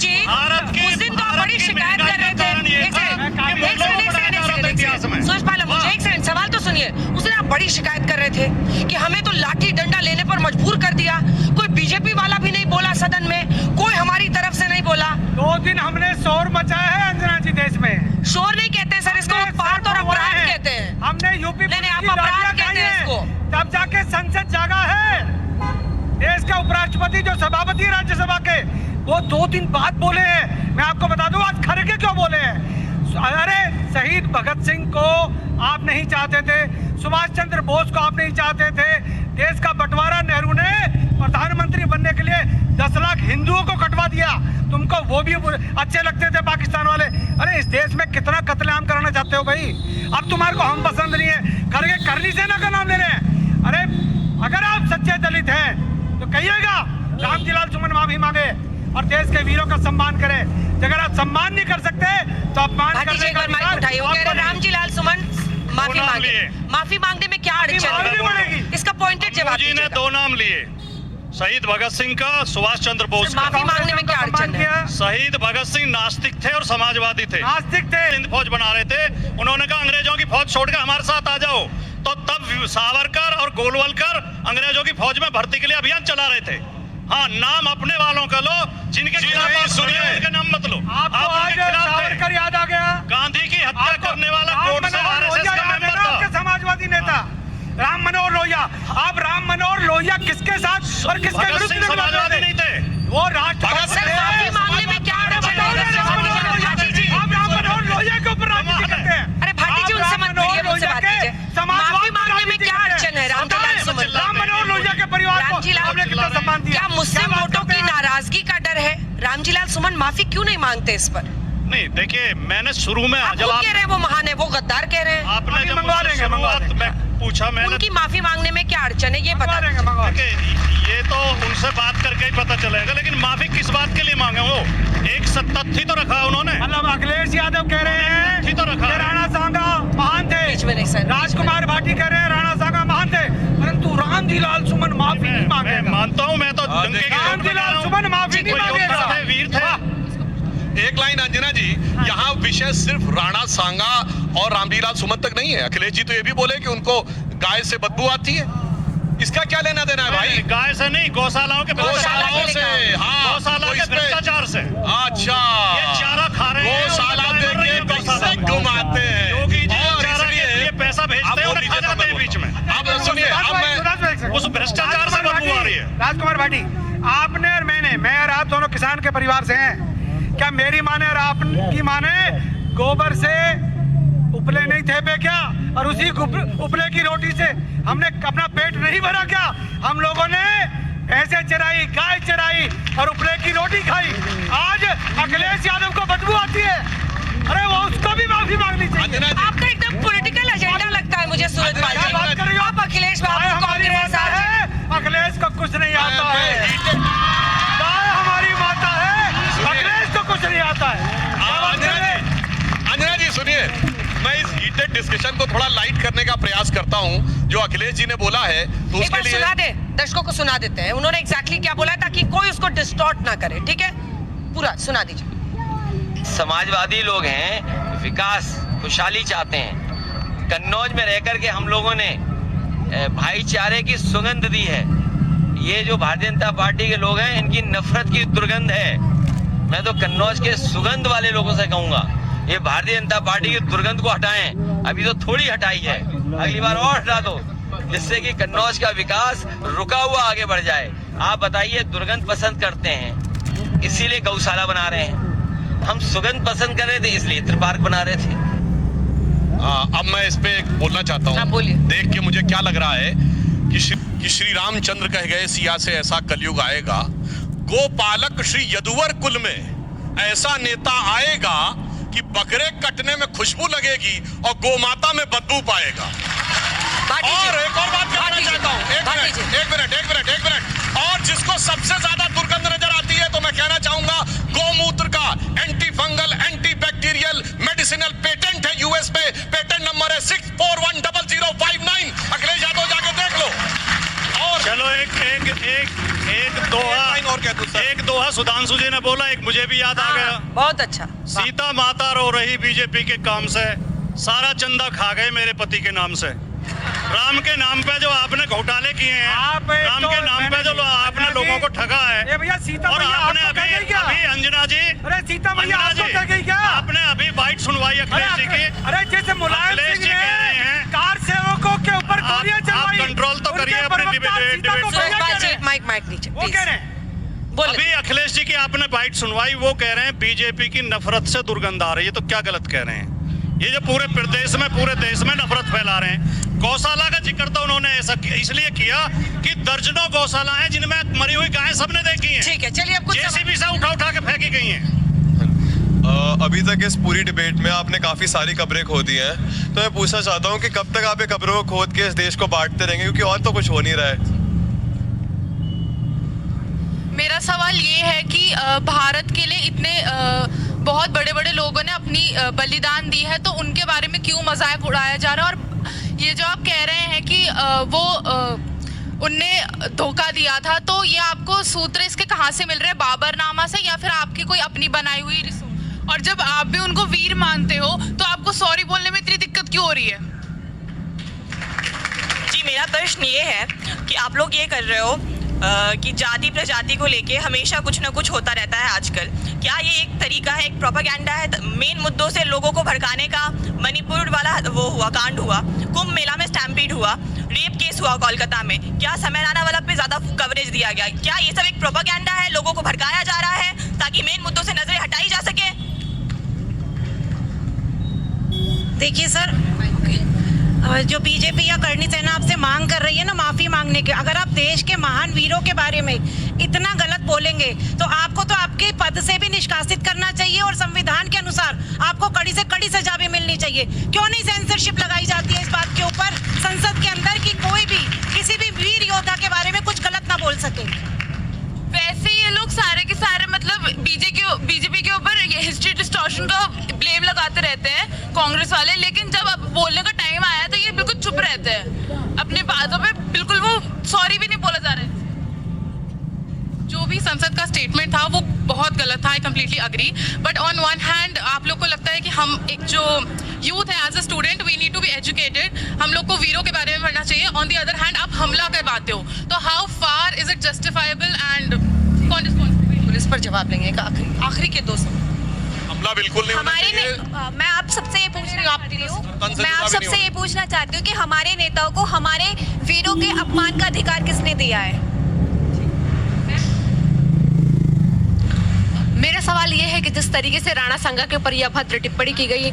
जी उस दिन तो आप बड़ी शिकायत कर रहे थे। सुषपाल मुझे एक सेकंड सवाल तो सुनिए। उस दिन आप बड़ी शिकायत कर रहे थे कि हमें तो लाठी डंडा लेने पर मजबूर कर दिया, कोई बीजेपी वाला भी नहीं बोला सदन में, कोई हमारी तरफ से नहीं बोला। 2 दिन हमने शोर मचाया है अंजना जी देश में। शोर नहीं कहते सर, इसको उत्पात और अपराध कहते हैं। हमने यूपी नहीं आप अपराध कहते हैं इसको। तब जाके संसद जागा है। देश का उपराष्ट्रपति जो सभापति है राज्यसभा के, वो 2 दिन बाद बोले हैं। मैं आपको बता दूं आज खड़गे क्यों बोले हैं। अरे शहीद भगत सिंह को आप नहीं चाहते थे, सुभाष चंद्र बोस को आप नहीं चाहते थे, देश का बंटवारा नेहरू ने प्रधानमंत्री बनने के लिए 10 लाख हिंदुओं को कटवा दिया। तुमको वो भी अच्छे लगते थे पाकिस्तान वाले। अरे इस देश में कितना कत्लेआम कराना चाहते हो भाई। अब तुम्हारे को हम पसंद नहीं है, खड़गे करनी सेना का नाम ले रहे हैं। अरे अगर आप सच्चे दलित हैं तो कहिएगा रामजी लाल सुमन माफी मांगे और देश के वीरों का सम्मान करे। अगर आप सम्मान नहीं कर सकते तो अपमान करने का अधिकार उठाइए। रामजी लाल सुमन माफी मांगे, माफी मांगने में क्या अड़चन है? इसका पॉइंटेड जवाब जी ने 2 नाम लिए, शहीद भगत सिंह का, सुभाष चंद्र बोस का। माफी मांगने में क्या अड़चन है? शहीद भगत सिंह नास्तिक थे और समाजवादी थे। नास्तिक थे। हिंद फौज बना रहे थे, उन्होंने कहा अंग्रेजों की फौज छोड़कर हमारे साथ आ जाओ। तो तब सावरकर और गोलवलकर अंग्रेजों की फौज में भर्ती के लिए अभियान चला रहे थे। हाँ, नाम अपने वालों का लो, जिनके खिलाफ आप सुनिए उनके नाम मत लो। आपको आज सावरकर याद आ गया? गांधी की हत्या करने वाला गोडसे आरएसएस का मेंबर था, समाजवादी नेता राम मनोहर लोहिया। आप राम मनोहर लोहिया किसके साथ और किसके विरुद्ध समाजवादी नहीं थे? वो राष्ट्रपति माफी मांगने में क्या अड़चन है? आप राम मनोहर लोहिया के ऊपर राजनीति करते हैं। अरे भाटी जी उनसे मत भिड़िए, मुझसे बात कीजिए। माफी मांगने में क्या अड़चन है? राम मनोहर लोहिया के परिवार को आपने कितना सम्मान दिया। क्या मुस्लिम वोटों की नाराजगी का डर है? रामजी लाल सुमन माफी क्यों नहीं मांगते इस पर? नहीं देखिए, मैंने शुरू में जब आप कह रहे हैं वो महान है, वो गद्दार कह रहे हैं। आपने जब मुझसे शुरुआत में पूछा, मैंने उनकी माफी मांगने में क्या अड़चन है ये बता दीजिए। ये तो उनसे बात करके ही पता चलेगा, लेकिन माफी किस बात के लिए मांगे? वो एक तथ्य तो रखा उन्होंने। मतलब अखिलेश यादव कह रहे हैं तो रखा राणा सांगा महान थे, राजकुमार भाटी कह रहे हैं राणा सांगा महान थे, परंतु रामजी लाल सुमन माफी नहीं मांगे। मानता हूँ मैं तो रामजी लाल सुमन माफी नहीं मांगे। वीर थे। एक लाइन अंजना जी, यहाँ विषय सिर्फ राणा सांगा और रामजी लाल सुमन तक नहीं है। अखिलेश जी तो ये भी बोले कि उनको गाय से बदबू आती है। इसका क्या लेना देना है भाई? गाय से नहीं, गौशालाओं के गौशालाओं से। हाँ, गौशाला के भ्रष्टाचार से। अच्छा, ये चारा खा रहे हैं, गौशाला देके पैसे घुमाते हैं। योगी जी चारा के लिए पैसा भेजते हैं और खा जाते हैं बीच में। अब सुनिए, अब मैं उस भ्रष्टाचार से बदबू आ रही है। राजकुमार भाटी, आपने और मैं और आप दोनों किसान के परिवार से हैं। क्या मेरी माँ ने और आपकी माँ ने गोबर से उपले नहीं थे पे क्या? और उसी उपले की रोटी से हमने अपना पेट नहीं भरा क्या? हम लोगों ने भैंसे चराई, गाय चराई और उपले की रोटी खाई। आज अखिलेश यादव को बदबू आती है। अरे वो उसको भी माफी मांगनी चाहिए। आपका एकदम पॉलिटिकल एजेंडा लगता है मुझे सूरजपाल जी। बात कर रही हो आप अखिलेश बाबू कांग्रेस है, अखिलेश को कुछ नहीं आता है। हमारी माता है, अखिलेश को कुछ नहीं आता है। अंजना जी सुनिए, मैं इस हीटेड डिस्कशन को थोड़ा लाइट करने का प्रयास करता हूं। जो अखिलेश जी ने बोला है तो उसके लिए सुना दे, दर्शकों को सुना देते हैं उन्होंने एग्जैक्टली क्या बोला ताकि कोई उसको डिस्टॉर्ट ना करे। ठीक है, पूरा सुना दीजिए। समाजवादी लोग हैं, विकास खुशहाली चाहते हैं। कन्नौज में रहकर के हम लोगों ने भाईचारे की सुगंध दी है। ये जो भारतीय जनता पार्टी के लोग हैं, इनकी नफरत की दुर्गंध है। मैं तो कन्नौज के सुगंध वाले लोगों से कहूंगा, ये भारतीय जनता पार्टी की दुर्गंध को हटाएं। अभी तो थोड़ी हटाई है, अगली बार और हटा दो, जिससे कि कन्नौज का विकास रुका हुआ आगे बढ़ जाए। आप बताइए, दुर्गंध पसंद करते हैं इसीलिए गौशाला बना रहे हैं, हम सुगंध पसंद कर रहे थे इसलिए इत्र पार्क बना रहे थे। अब मैं इस पे बोलना चाहता हूँ। देख के मुझे क्या लग रहा है कि श्री रामचंद्र कह गए, सिया से ऐसा कलयुग आएगा, गोपालक श्री यदुवर कुल में ऐसा नेता आएगा कि बकरे कटने में खुशबू लगेगी और गोमाता में बदबू पाएगा। और एक और बात कहना चाहता हूँ, एक मिनट। और जिसको सबसे ज्यादा दुर्गंध नजर आती है तो मैं कहना चाहूंगा, गोमूत्र का anti fungal, anti bacterial medicinal patent है यूएस पे। पेटेंट नंबर है 6410059। अखिलेश यादव जाके देख लो। और चलो एक दोहा सुधांशु जी ने बोला, एक मुझे भी याद आ गया। बहुत अच्छा। सीता माता रो रही बीजेपी के काम से, सारा चंदा खा गए मेरे पति के नाम से। राम के नाम पे जो आपने घोटाले किए हैं, राम के नाम पे जो आपने लोगों को ठगा है, भैया सीता और मैया आपने आपको कह गई क्या? अभी अंजना जी, अरे सीता मैया अंजना आपको कह गई क्या? आपने अभी बाइट सुनवाई अखिलेश जी की। अरे जैसे मुलायम अखिलेश सिंह जी कह रहे ने हैं, कार सेवकों के ऊपर गोलियां आप चलवाई, कंट्रोल तो उनके करिए अपने प्रवक्ता सीता को डिबेट। भैया कह रहे हैं। माइक नीचे वो कह रहे हैं बोले। अभी अखिलेश जी की आपने बाइट सुनवाई, वो कह रहे हैं बीजेपी की नफरत से दुर्गंध आ रही है। तो क्या गलत कह रहे हैं? ये जो पूरे प्रदेश में, पूरे देश में नफरत फैला रहे हैं। गौशाला का जिक्र तो उन्होंने ऐसा इसलिए किया कि दर्जनों गौशाला हैं जिनमें मरी हुई गायें सबने देखी हैं। ठीक है, चलिए अब कुछ जेसीबी से उठा के फेंकी गई हैं। अभी तक इस पूरी डिबेट में आपने काफी सारी खबरें खो दी हैं, तो मैं पूछना चाहता हूं कि कब तक आप ये खबरों को खोद के इस देश को बांटते रहेंगे, क्योंकि और तो कुछ हो नहीं रहा है। मेरा सवाल ये है कि भारत के लिए इतने बहुत बड़े बड़े लोगों ने अपनी बलिदान दी है, तो उनके बारे में क्यों मजाक उड़ाया जा रहा है? और ये जो आप कह रहे हैं कि उनने धोखा दिया था, तो ये आपको सूत्र इसके कहाँ से मिल रहे हैं? बाबरनामा से या फिर आपकी कोई अपनी बनाई हुई रिसोर्स? और जब आप भी उनको वीर मानते हो तो आपको सॉरी बोलने में इतनी दिक्कत क्यों हो रही है? जी, मेरा प्रश्न ये है कि आप लोग ये कर रहे हो कि जाति प्रजाति को लेके हमेशा कुछ ना कुछ होता रहता है आजकल। क्या ये एक तरीका है, एक प्रोपेगेंडा है मेन मुद्दों से लोगों को भड़काने का? मणिपुर वाला वो हुआ, कांड हुआ, कुंभ मेला में स्टैम्पीड हुआ, रेप केस हुआ कोलकाता में, क्या समय राणा वाला पे ज्यादा कवरेज दिया गया? क्या ये सब एक प्रोपेगेंडा है, लोगों को भड़काया जा रहा है ताकि मेन मुद्दों से नजरें हटाई जा सके? देखिए सर, जो बीजेपी या करनी सेना आपसे मांग कर रही है ना माफी मांगने के, अगर आप देश के महान वीरों के बारे में इतना गलत बोलेंगे तो आपको तो आपके पद से भी निष्कासित करना चाहिए, और संविधान के अनुसार आपको कड़ी से कड़ी सजा भी मिलनी चाहिए। क्यों नहीं सेंसरशिप लगाई जाती है इस बात के ऊपर संसद के अंदर कि कोई भी किसी भी वीर योद्धा के बारे में कुछ गलत ना बोल सके? वैसे ये लोग सारे के सारे मतलब बीजेपी के ऊपर ये हिस्ट्री डिस्टॉर्शन का ब्लेम लगाते रहते हैं कांग्रेस वाले, लेकिन जब अब बोलने का टाइम आया तो ये बिल्कुल चुप रहते हैं अपनी बातों पे, बिल्कुल वो सॉरी भी नहीं बोला जा रहा है। जो भी संसद का स्टेटमेंट था वो बहुत गलत था, I completely agree, but on one hand आप लोग को लगता है कि हम एक जो यूथ है, as a student we need to be educated, हम लोग को वीरों के बारे में पढ़ना चाहिए। ऑन द अदर हैंड आप हमला करवाते हो, तो how far is it justifiable and कौन रिस्पॉन्सिबल? पुलिस पर जवाब लेंगे आखिरी के 2 हमला बिल्कुल नहीं होना हमारे चाहिए। मैं आप सबसे ये पूछ रही हूँ मैं आप सबसे ये पूछना चाहती हूँ कि हमारे नेताओं को हमारे वीरों के अपमान का अधिकार किसने दिया है? मेरा सवाल ये है कि जिस तरीके से राणा सांगा के ऊपर यह अभद्र टिप्पणी की गई,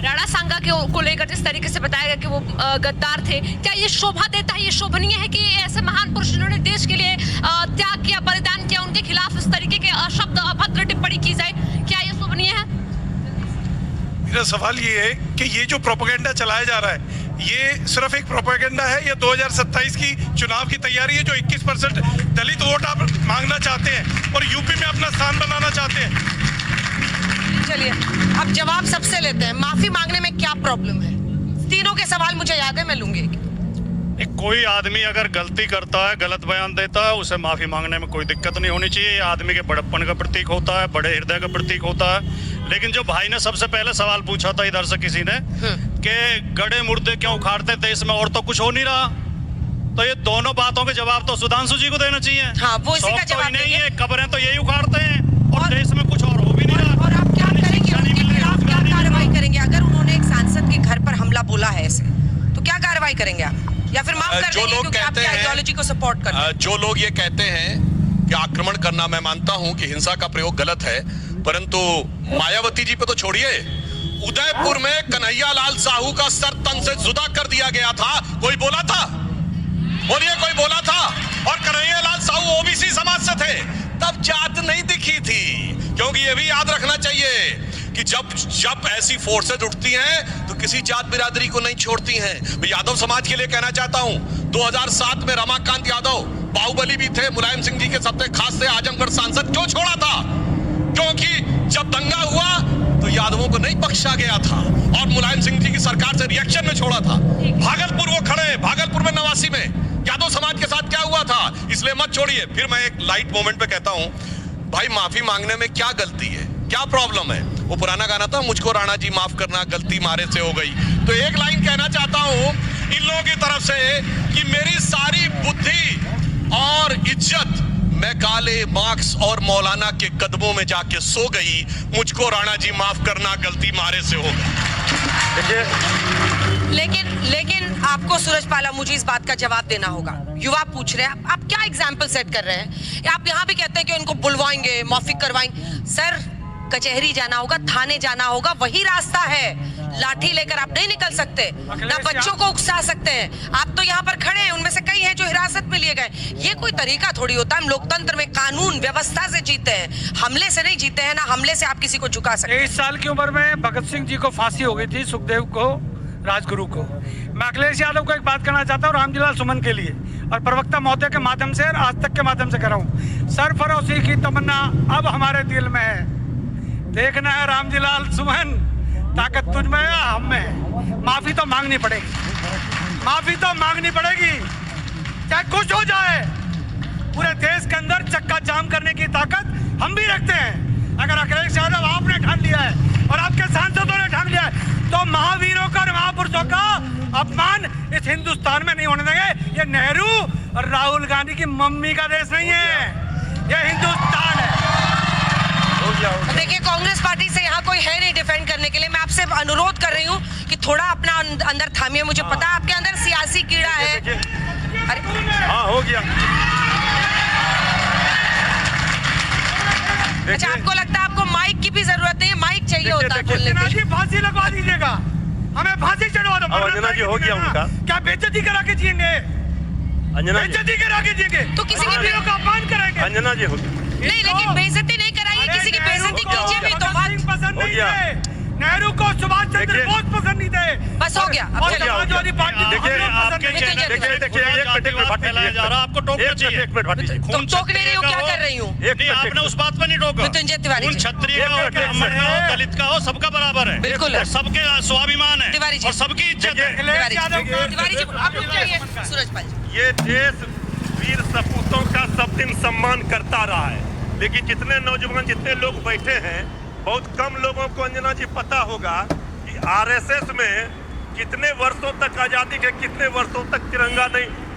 राणा सांगा को लेकर जिस तरीके से बताया गया कि वो गद्दार थे, क्या ये शोभा देता है, ये शोभनीय है कि ऐसे महान पुरुष जिन्होंने देश के लिए त्याग किया, बलिदान किया, उनके खिलाफ इस तरीके के अशब्द अभद्र टिप्पणी की जाए? क्या ये शोभनीय है? मेरा सवाल ये है कि ये जो प्रोपेगेंडा चलाया जा रहा है, ये सिर्फ एक प्रोपेगेंडा है या 2027 की चुनाव की तैयारी है? जो 21% दलित वोट आप मांगना चाहते हैं और यूपी में अपना स्थान बनाना चाहते हैं? चलिए अब जवाब सबसे लेते हैं, माफी मांगने में क्या प्रॉब्लम है? तीनों के सवाल मुझे याद है, मैं लूंगी। कोई आदमी अगर गलती करता है, गलत बयान देता है, उसे माफी मांगने में कोई दिक्कत नहीं होनी चाहिए। आदमी के बड़प्पन का प्रतीक होता है, बड़े हृदय का प्रतीक होता है। लेकिन जो भाई ने सबसे पहले सवाल पूछा था इधर से किसी ने कि गड़े मुर्दे क्यों उखाड़ते देश में और तो कुछ हो नहीं रहा, तो ये दोनों बातों के जवाब तो सुधांशु जी को देना चाहिए। हाँ, वो इसी का जवाब नहीं है, कब्रें तो यही उखाड़ते हैं और देश में कुछ और हो भी नहीं रहा। और आप क्या करेंगे, उनके खिलाफ क्या कार्रवाई करेंगे? अगर उन्होंने एक सांसद के घर पर हमला बोला है ऐसे, तो क्या कार्रवाई करेंगे आप? या फिर माफ कर देंगे क्योंकि आपकी आइडियोलॉजी को सपोर्ट करते हैं? जो लोग ये कहते हैं कि आक्रमण करना, मैं मानता हूं कि हिंसा का प्रयोग गलत है, परंतु मायावती जी पे तो छोड़िए, उदयपुर में कन्हैया लाल साहू का सर तन से जुदा कर दिया गया था, कोई बोला था? बोलिए, कोई बोला था? और कन्हैया लाल साहू ओबीसी समाज से थे, तब जात नहीं दिखी थी। क्योंकि ये भी याद रखना चाहिए कि जब ऐसी फोर्सेज उठती हैं तो किसी जात बिरादरी को नहीं छोड़ती हैं। मैं यादव समाज के लिए कहना चाहता हूं, 2007 में रमाकांत यादव बाहुबली भी थे, मुलायम सिंह जी के सबसे खास थे, आजमगढ़ सांसद क्यों छोड़ा था? क्योंकि जब दंगा हुआ तो यादवों को नहीं बख्शा गया था और मुलायम सिंह जी की सरकार से रिएक्शन में छोड़ा था। भागलपुर वो खड़े, भागलपुर में 89 में यादव समाज के साथ क्या हुआ था, इसलिए मत छोड़िए। फिर मैं एक लाइट मोमेंट पे कहता हूं, भाई माफी मांगने में क्या गलती है, क्या प्रॉब्लम है? वो पुराना गाना था, मुझको राणा जी माफ करना, गलती मारे से हो गई। तो एक लाइन कहना चाहता हूं इन लोगों की तरफ से कि मेरी सारी बुद्धि और इज्जत मैं काले मार्क्स और मौलाना के कदमों में जाके सो गई। मुझको राणा जी माफ करना, गलती मारे से हो गई। लेकिन आपको सूरजपाला मुझे इस बात का जवाब देना होगा। युवा पूछ रहे हैं, आप क्या एग्जाम्पल सेट कर रहे हैं? आप यहाँ भी कहते हैं कि उनको बुलवाएंगे, माफी करवाएंगे। सर, कचहरी जाना होगा, थाने जाना होगा, वही रास्ता है। लाठी लेकर आप नहीं निकल सकते, ना बच्चों को उकसा सकते हैं। आप तो यहाँ पर खड़े हैं, उनमें से कई हैं जो हिरासत में लिए गए। ये कोई तरीका थोड़ी होता है। हम लोकतंत्र में कानून व्यवस्था से जीते हैं, हमले से नहीं जीते हैं। ना हमले से आप किसी को झुका सकते हैं। 23 साल की उम्र में भगत सिंह जी को फांसी हो गई थी, सुखदेव को, राजगुरु को। मैं अखिलेश यादव को एक बात कहना चाहता हूँ, रामजीलाल सुमन के लिए और प्रवक्ता महोदय के माध्यम से, आज तक के माध्यम से कर रहा हूँ। सरफरोशी की तमन्ना अब हमारे दिल में है। देखना है रामजीलाल सुमन, ताकत तुझ में है, हम में है। माफी तो मांगनी पड़ेगी, माफी तो मांगनी पड़ेगी, चाहे कुछ हो जाए। पूरे देश के अंदर चक्का जाम करने की ताकत हम भी रखते हैं। अगर अखिलेश यादव आपने ठान लिया है और आपके सांसदों ने ठान लिया है, तो महावीरों का और महापुरुषों का अपमान इस हिंदुस्तान में नहीं होने देंगे। ये नेहरू और राहुल गांधी की मम्मी का देश नहीं है, ये हिंदुस्तान है। देखिए, कांग्रेस पार्टी से यहाँ कोई है नहीं डिफेंड करने के लिए। मैं आपसे अनुरोध कर रही हूँ कि थोड़ा अपना अंदर थामिए। मुझे पता है आपके अंदर सियासी कीड़ा है। अरे हाँ, हो गया। अच्छा, आपको लगता है आपको माइक की भी जरूरत नहीं है? माइक चाहिए होता है बोलने के लिए। फांसी लगवा दीजिएगा, हमें फांसी चढ़वा दो। अंजना जी, हो गया उनका। क्या बेइज्जती करा के जिएंगे? बेइज्जती करा के जिएंगे तो किसी की का अपमान करेंगे? अंजना जी, हो गया। नहीं, लेकिन बेइज्जती नहीं कराइए, किसी की बेइज्जती कीजिए भी तो बात। पसंद नहीं थे नेहरू को, सुभाष चंद्र बोस पसंद नहीं थे। बस हो गया, अब चलो। समाजवादी पार्टी देखिए, आपके देखिए, एक मिनट फैलाया जा रहा है, आपको टोकना चाहिए। तुम टोक नहीं रही हो, क्या कर रही हूँ? नहीं, आपने उस बात पर नहीं टोका। मृत्युंजय तिवारी खून जी। क्षत्रिय का हो, ब्राह्मण का हो, दलित का हो, सबका बराबर है। बिल्कुल। और सबके स्वाभिमान है तिवारी जी। और सबकी इज्जत है। तिवारी जी, आप रुक जाइए। सूरजपाल जी, ये देश वीर सपूतों का सब दिन सम्मान करता रहा है, लेकिन जितने नौजवान, जितने लोग बैठे हैं, बहुत कम लोगों को अंजना जी पता होगा कि आरएसएस में कितने वर्षों तक आजादी के, कितने वर्षों तक तिरंगा नहीं